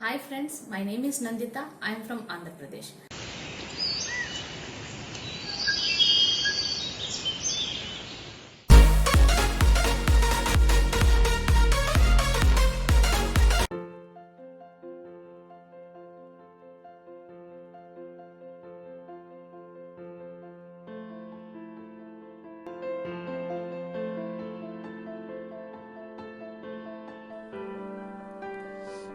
Hi friends, my name is Nandita. I am from Andhra Pradesh.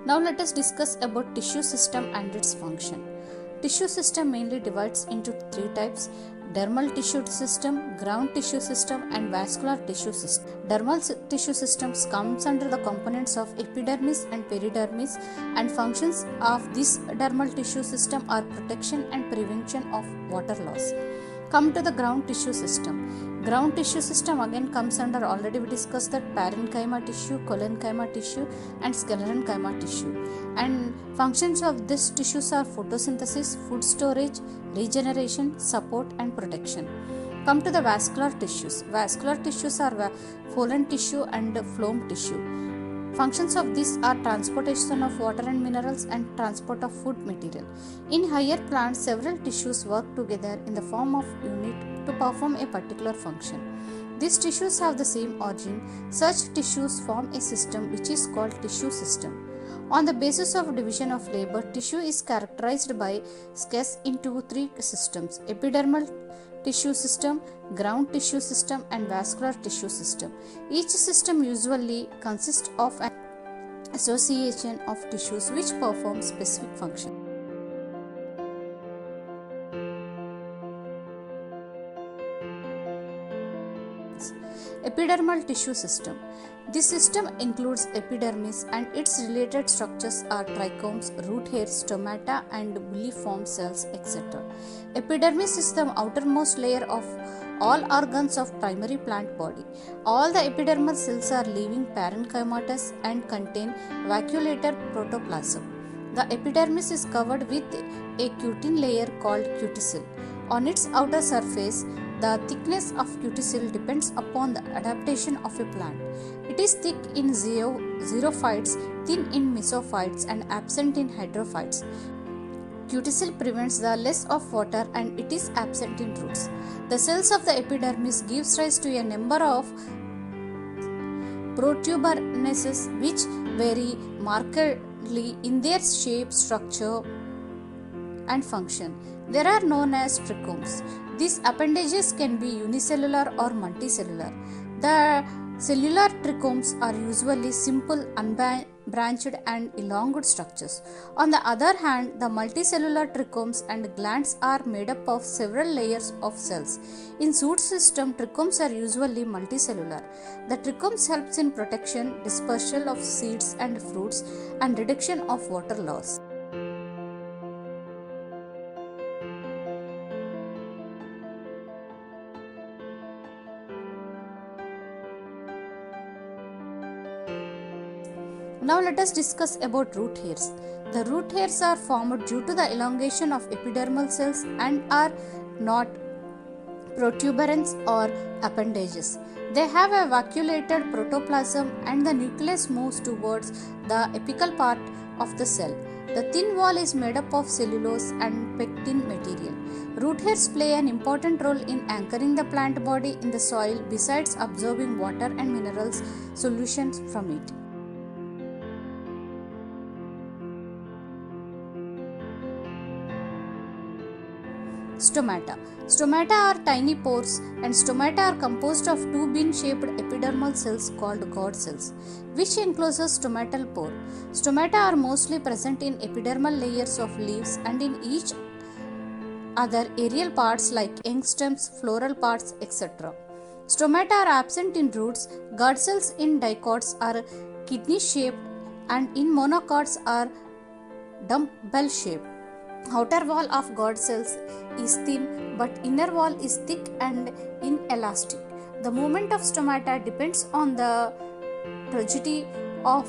Now let us discuss about tissue system and its function. Tissue system mainly divides into three types: dermal tissue system, ground tissue system and vascular tissue system. Tissue systems comes under the components of epidermis and peridermis, and functions of this dermal tissue system are protection and prevention of water loss. Come to the ground tissue system. Ground tissue system again comes under, already we discussed that, parenchyma tissue, collenchyma tissue and sclerenchyma tissue. And functions of these tissues are photosynthesis, food storage, regeneration, support and protection. Come to the vascular tissues. Vascular tissues are Follen tissue and phloem tissue. Functions of these are transportation of water and minerals and transport of food material. In higher plants, several tissues work together in the form of unit to perform a particular function. These tissues have the same origin. Such tissues form a system which is called tissue system. On the basis of division of labor, tissue is characterized by SCES into three systems: epidermal tissue system, ground tissue system and vascular tissue system. Each system usually consists of an association of tissues which perform specific function. Epidermal tissue system. This system includes epidermis and its related structures are trichomes, root hairs, stomata and bulliform cells, etc. Epidermis is the outermost layer of all organs of primary plant body. All the epidermal cells are living parenchymatous and contain vacuolated protoplasm. The epidermis is covered with a cutin layer called cuticle. On its outer surface, the thickness of cuticle depends upon the adaptation of a plant. It is thick in xerophytes, thin in mesophytes and absent in hydrophytes. Cuticle prevents the loss of water and it is absent in roots. The cells of the epidermis gives rise to a number of protuberances which vary markedly in their shape, structure and function. They are known as trichomes. These appendages can be unicellular or multicellular. The cellular trichomes are usually simple, unbranched and elongate structures. On the other hand, the multicellular trichomes and glands are made up of several layers of cells. In root system, trichomes are usually multicellular. The trichomes helps in protection, dispersal of seeds and fruits and reduction of water loss. Now let us discuss about root hairs. The root hairs are formed due to the elongation of epidermal cells and are not protuberance or appendages. They have a vacuolated protoplasm and the nucleus moves towards the apical part of the cell. The thin wall is made up of cellulose and pectin material. Root hairs play an important role in anchoring the plant body in the soil besides absorbing water and minerals solutions from it. Stomata. Stomata are tiny pores and stomata are composed of two bean-shaped epidermal cells called God cells, which encloses stomatal pore. Stomata are mostly present in epidermal layers of leaves and in each other aerial parts like young stems, floral parts, etc. Stomata are absent in roots. God cells in dicots are kidney-shaped and in monocots are dumbbell-shaped. Outer wall of God cells is thin but inner wall is thick and inelastic. The movement of stomata depends on the turgidity of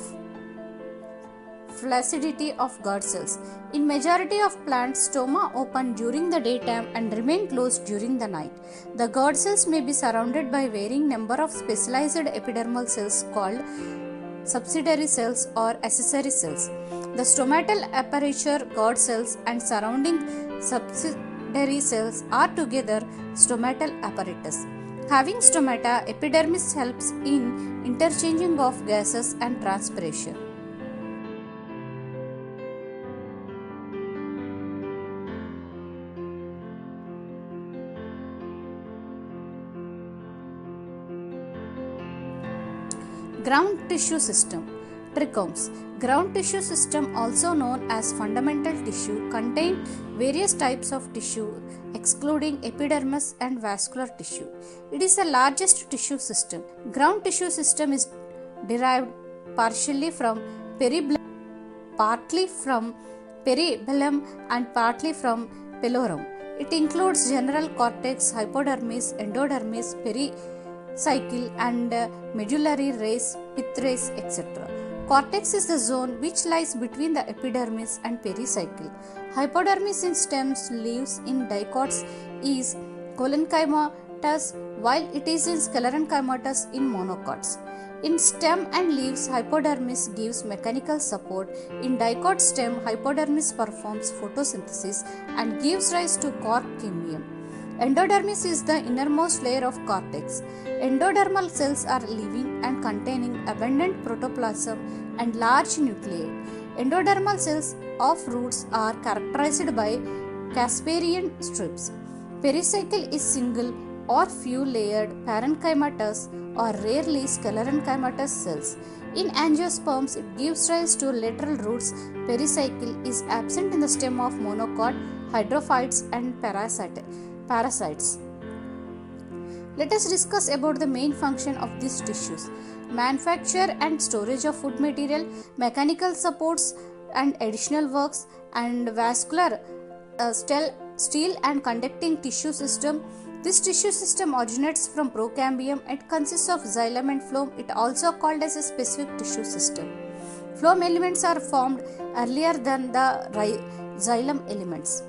flaccidity of God cells. In majority of plants, stoma open during the daytime and remain closed during the night. The God cells may be surrounded by varying number of specialized epidermal cells called subsidiary cells or accessory cells. The stomatal aperture, guard cells, and surrounding subsidiary cells are together stomatal apparatus. Having stomata, epidermis helps in interchanging of gases and transpiration. Ground tissue system. Trichomes. Ground tissue system, also known as fundamental tissue, contain various types of tissue excluding epidermis and vascular tissue. It is the largest tissue system. Ground tissue system is derived partially from peribellum, partly from peribellum and partly from pelorum. It includes general cortex, hypodermis, endodermis, pericycle and medullary rays, pith rays, etc. Cortex is the zone which lies between the epidermis and pericycle. Hypodermis in stems, leaves in dicots is collenchymatous, while it is in sclerenchymatous in monocots. In stem and leaves, hypodermis gives mechanical support. In dicot stem, hypodermis performs photosynthesis and gives rise to cork cambium. Endodermis is the innermost layer of cortex. Endodermal cells are living and containing abundant protoplasm and large nuclei. Endodermal cells of roots are characterized by Casparian strips. Pericycle is single or few layered parenchymatous or rarely sclerenchymatous cells. In angiosperms, it gives rise to lateral roots. Pericycle is absent in the stem of monocot, hydrophytes and parasites. Let us discuss about the main function of these tissues. Manufacture and storage of food material, mechanical supports and additional works, and vascular steel and conducting tissue system. This tissue system originates from procambium. It consists of xylem and phloem. It also called as a specific tissue system. Phloem elements are formed earlier than the xylem elements.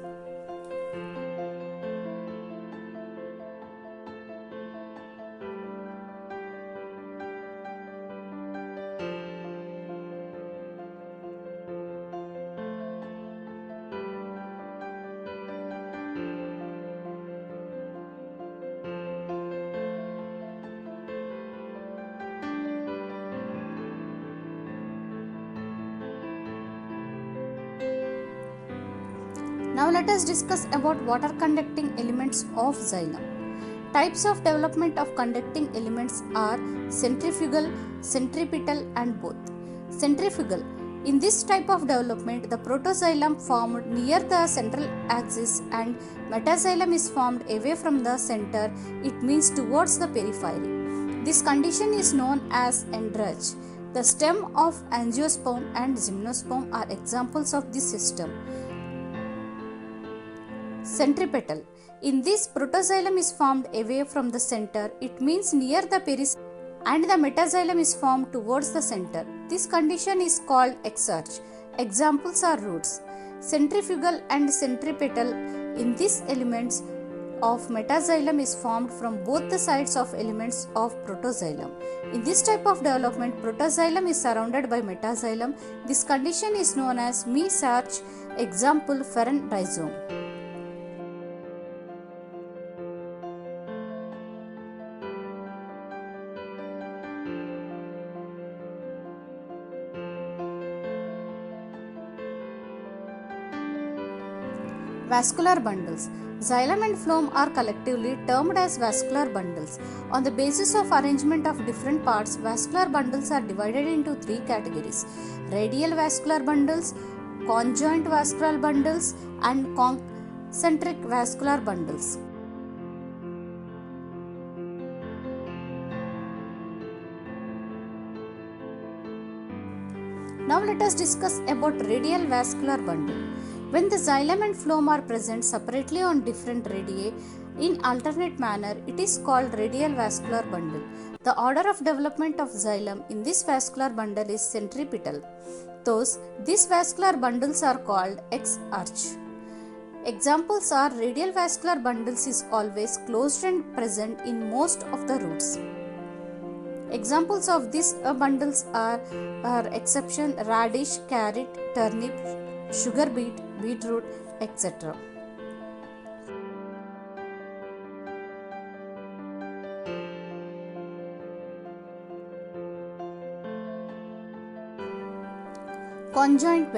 Now let us discuss about water conducting elements of xylem. Types of development of conducting elements are centrifugal, centripetal and both. Centrifugal. In this type of development, the protoxylem formed near the central axis and metaxylem is formed away from the center, it means towards the periphery. This condition is known as endrage. The stem of angiosperm and gymnosperm are examples of this system. Centripetal. In this, protoxylem is formed away from the center, it means near the periphery, and the metaxylem is formed towards the center. This condition is called exarch. Examples are roots. Centrifugal and centripetal. In these elements of metaxylem is formed from both the sides of elements of protoxylem. In this type of development, protoxylem is surrounded by metaxylem. This condition is known as mesarch. Example, ferrule rhizome. Vascular bundles. Xylem and phloem are collectively termed as vascular bundles. On the basis of arrangement of different parts, vascular bundles are divided into three categories: radial vascular bundles, conjoint vascular bundles, and concentric vascular bundles. Now let us discuss about radial vascular bundle. When the xylem and phloem are present separately on different radii in alternate manner, it is called radial vascular bundle. The order of development of xylem in this vascular bundle is centripetal. Thus, these vascular bundles are called exarch. Examples are radial vascular bundles is always closed and present in most of the roots. Examples of these bundles are exception radish, carrot, turnip, sugar beet, beetroot, etc. Conjoint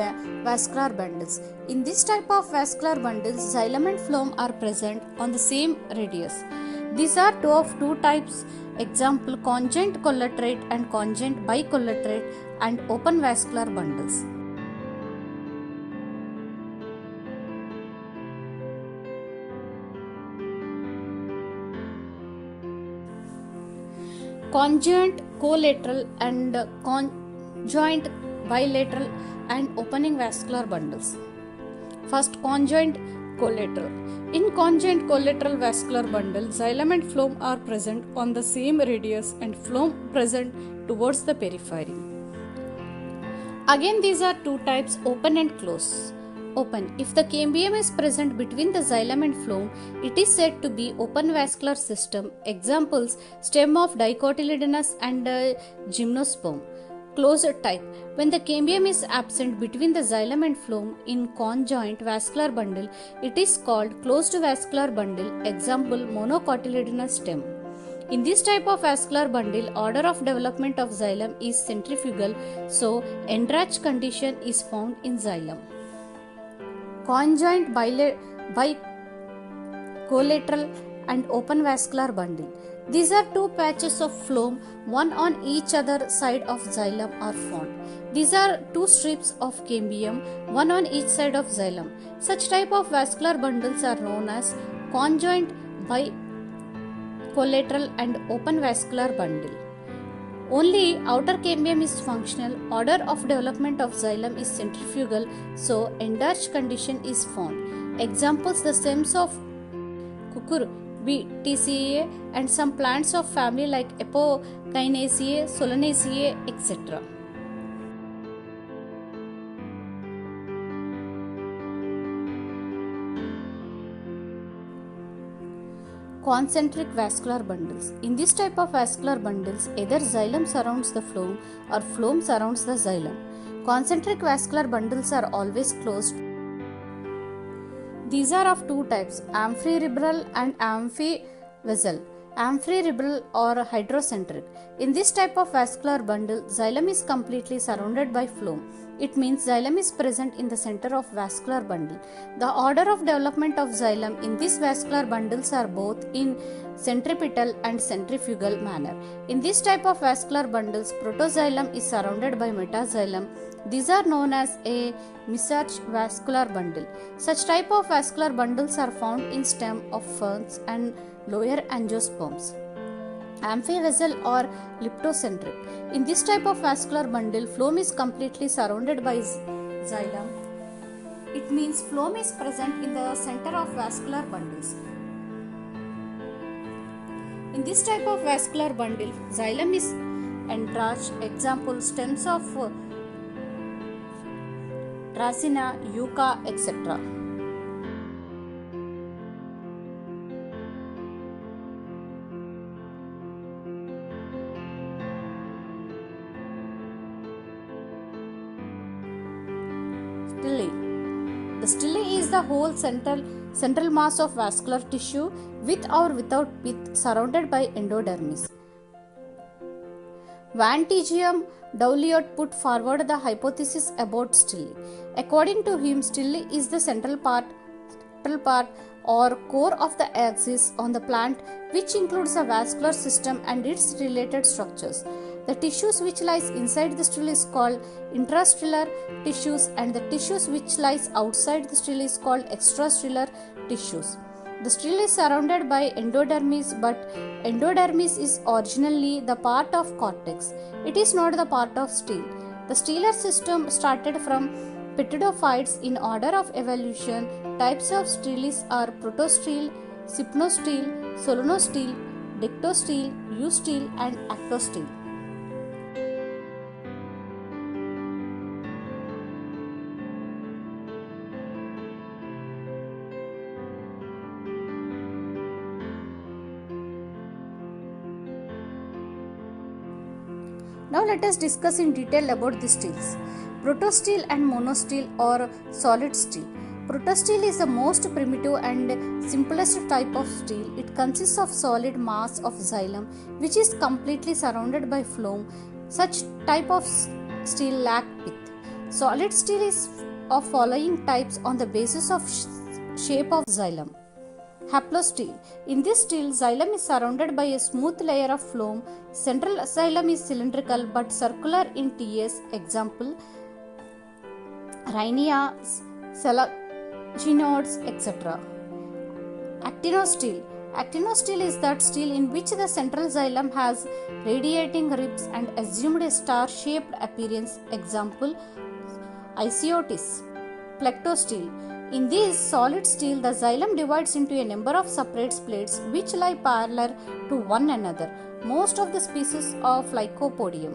vascular bundles. In this type of vascular bundles, xylem and phloem are present on the same radius. These are two types. Example: conjoint collaterate and conjoint bicollaterate and open vascular bundles. Conjoint collateral and conjoint bilateral and opening vascular bundles. First, conjoint collateral. In conjoint collateral vascular bundle, xylem and phloem are present on the same radius and phloem present towards the periphery. Again, these are two types, open and close. Open. If the cambium is present between the xylem and phloem, it is said to be open vascular system. Examples: stem of dicotyledonous and gymnosperm. Closed type. When the cambium is absent between the xylem and phloem in conjoint vascular bundle, it is called closed vascular bundle. Example: monocotyledonous stem. In this type of vascular bundle, order of development of xylem is centrifugal, so enlarged condition is found in xylem. Conjoint bicollateral and open vascular bundle. These are two patches of phloem, one on each other side of xylem are found. These are two strips of cambium, one on each side of xylem. Such type of vascular bundles are known as conjoint bicollateral and open vascular bundle. Only outer cambium is functional, order of development of xylem is centrifugal, so enlarged condition is found. Examples: the stems of Cucurbitaceae and some plants of family like Apocynaceae, Solanaceae, etc. Concentric vascular bundles. In this type of vascular bundles, either xylem surrounds the phloem or phloem surrounds the xylem. Concentric vascular bundles are always closed. These are of two types, amphirebral and amphivessel. Amphirebral or hydrocentric. In this type of vascular bundle, xylem is completely surrounded by phloem. It means xylem is present in the center of vascular bundle. The order of development of xylem in these vascular bundles are both in centripetal and centrifugal manner. In this type of vascular bundles, protoxylem is surrounded by metaxylem. These are known as a mesarch vascular bundle. Such type of vascular bundles are found in stem of ferns and lower angiosperms. Amphivessel or leptocentric. In this type of vascular bundle, phloem is completely surrounded by xylem. It means phloem is present in the center of vascular bundles. In this type of vascular bundle, xylem is enlarged. Example: stems of Dracaena, Yucca, etc. Stele. The stele is the whole central mass of vascular tissue with or without pith surrounded by endodermis. Van Tigium Dauliot put forward the hypothesis about stele. According to him, stele is the central part or core of the axis on the plant, which includes the vascular system and its related structures. The tissues which lies inside the stele is called intrastellar tissues, and the tissues which lies outside the stele is called extrastellar tissues. The stele is surrounded by endodermis, but endodermis is originally the part of cortex. It is not the part of stele. The stellar system started from pteridophytes in order of evolution. Types of steles are protostele, sypnostele, solanostele, dictostele, eustele, and actostele. Now let us discuss in detail about the steels. Protosteel and monosteel or solid steel. Protosteel is the most primitive and simplest type of steel. It consists of solid mass of xylem which is completely surrounded by phloem. Such type of steel lack pith. Solid steel is of following types on the basis of shape of xylem. Haplosteel. In this steel, xylem is surrounded by a smooth layer of phloem. Central xylem is cylindrical but circular in TS. Example, Rhynia, Selaginodes, etc. Actinosteel. Actinosteel is that steel in which the central xylem has radiating ribs and assumed a star-shaped appearance. Example, Isiotis. Plectosteel. In this solid steel, the xylem divides into a number of separate plates which lie parallel to one another. Most of the species of Lycopodium.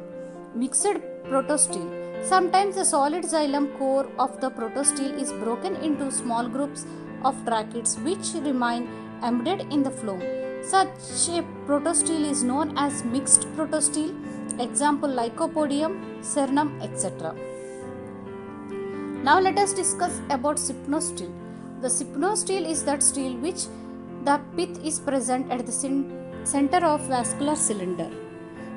Mixed protosteel. Sometimes the solid xylem core of the protosteel is broken into small groups of tracheids which remain embedded in the phloem. Such a protosteel is known as mixed protosteel. Example, Lycopodium, Cernum, etc. Now let us discuss about Sypnosteel. The Sypnosteel is that steel which the pith is present at the center of vascular cylinder.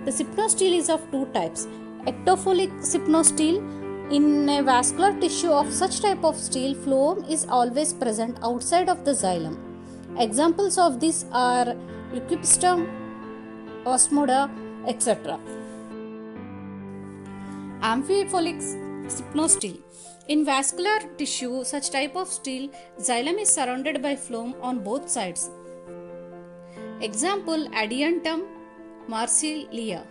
The Sypnosteel is of two types. Ectophilic Sypnosteel. In a vascular tissue of such type of steel, phloem is always present outside of the xylem. Examples of this are Leucistum, Osmoda, etc. Amphiphilic Sypnosteel. In vascular tissue, such type of steel, xylem is surrounded by phloem on both sides. Example, Adiantum, Marsilia.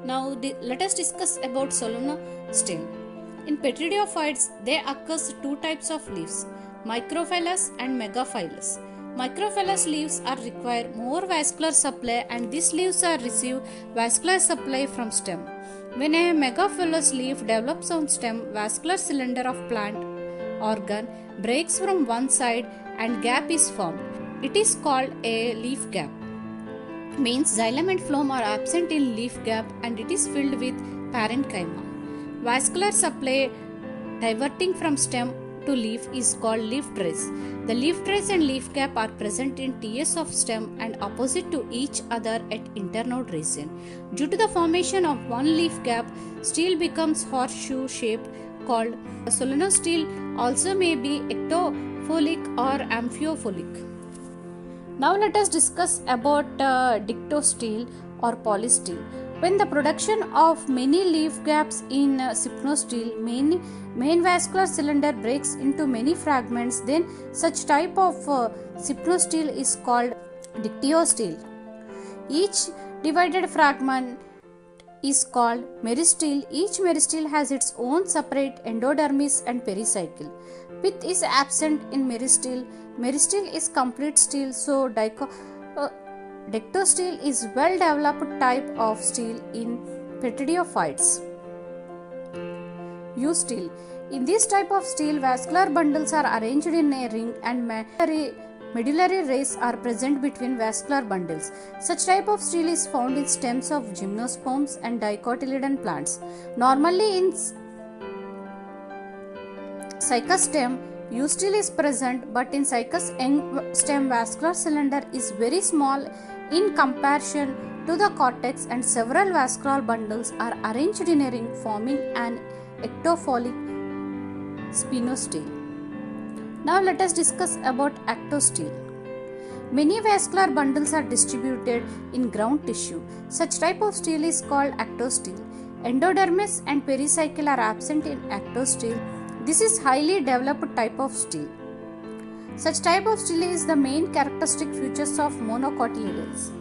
Now let us discuss about solenosteel. In Petridiophyids, there occurs two types of leaves, microphyllous and megaphylous. Microphyllous leaves are require more vascular supply and these leaves are receive vascular supply from stem. When a megaphylous leaf develops on stem, vascular cylinder of plant organ breaks from one side and gap is formed. It is called a leaf gap. Means xylem and phloem are absent in leaf gap and it is filled with parenchyma. Vascular supply diverting from stem to leaf is called leaf trace. The leaf trace and leaf gap are present in TS of stem and opposite to each other at internode region. Due to the formation of one leaf gap, steel becomes horseshoe shaped called solenosteel. Also may be ectophilic or amphiphilic. Now let us discuss about dictosteel or polysteel. When the production of many leaf gaps in Sypnosteel, main vascular cylinder breaks into many fragments, then such type of Sypnosteel is called dictyosteel. Each divided fragment is called meristeel. Each meristeel has its own separate endodermis and pericycle. Pith is absent in meristeel. Meristeel is complete steel, so dictosteel is well developed type of steel in Petridiophyids. U-steel. In this type of steel, vascular bundles are arranged in a ring and medullary rays are present between vascular bundles. Such type of steel is found in stems of gymnosperms and dicotyledon plants. Normally in cycas stem, U-steel is present, but in cycas young stem vascular cylinder is very small in comparison to the cortex and several vascular bundles are arranged in a ring forming an ectophilic spinosteel. Now let us discuss about actosteel. Many vascular bundles are distributed in ground tissue. Such type of steel is called actosteel. Endodermis and pericycle are absent in actosteel. This is highly developed type of steel. Such type of steel is the main characteristic features of monocotyledons.